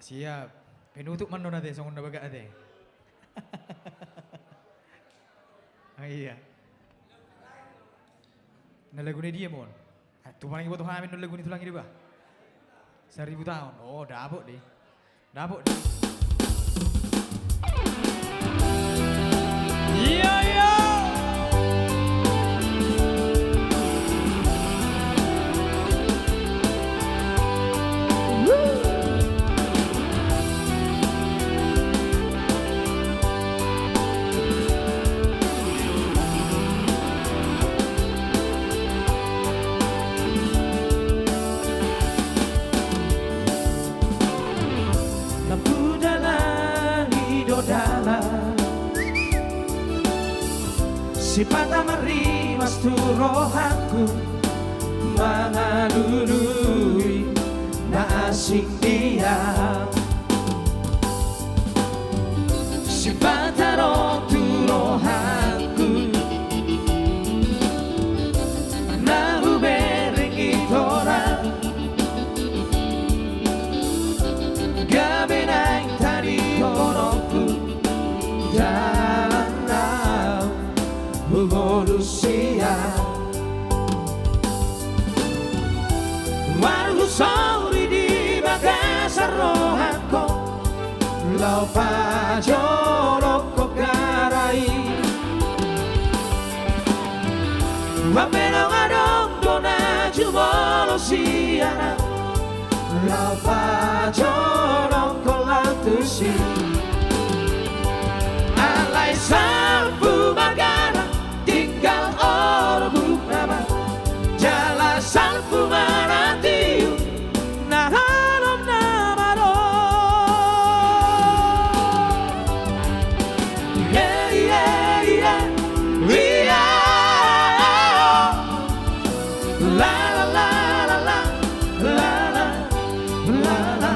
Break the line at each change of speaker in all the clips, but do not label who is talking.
Siap. Penutup mana nanti song na baga ate. Ah, iya. Na lagu ni dia mon. Tu paling ibu tu hamin na lagu ni tulang ini bah. 1000 tahun. Oh, dabuk deh. Dabuk deh. Iya iya.
Si patamari mas turohanku mengalului na asing dia. Si pataro turohanku na hubering itora gabi na tari konoku Manusia Wargu sauri di bagasar rohanko Lau pajorok ko garai Wapeno ngadong dona jumolo siana Lau pajorok ko lantusi Alay salpu bagara tinggal orbuk nama jala salpu maratiu na halom namaro yeah yeah yeah yeah la la la la la la la la la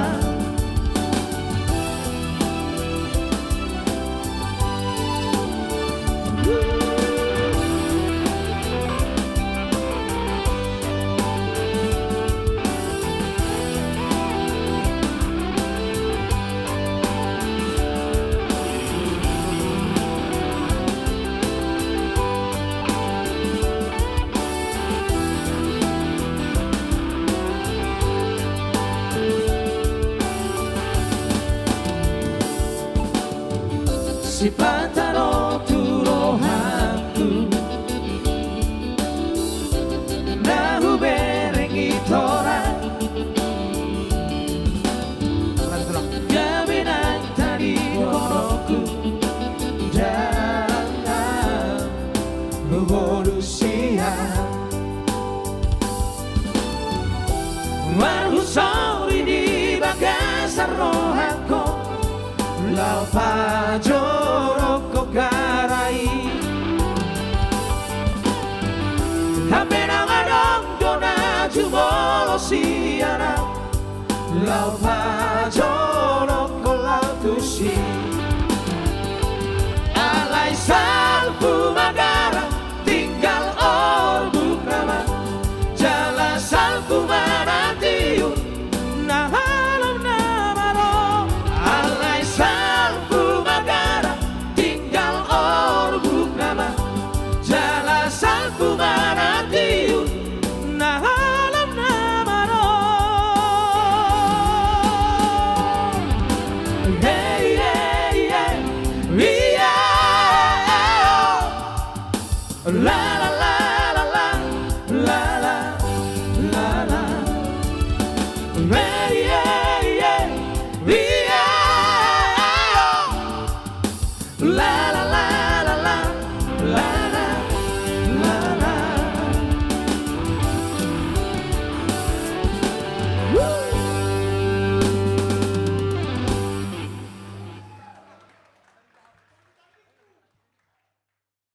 Si pantalo turohanku na hubereng itora gabi ng tari konoku dalam revolusia Wargu sauri di bagasar rohanko Lau pajorok ko garai Hape na ngadong dona jumolo siana Lau pajorok ko lautusi Alay salpu magara tinggal orbuk nama Jala salpu manatiu na halom namaro Alay salpu magara tinggal orbuk nama jala salpu manatiu na halom namaro hey hey hey yeah la la la la la la la la la hey yeah yeah yeah la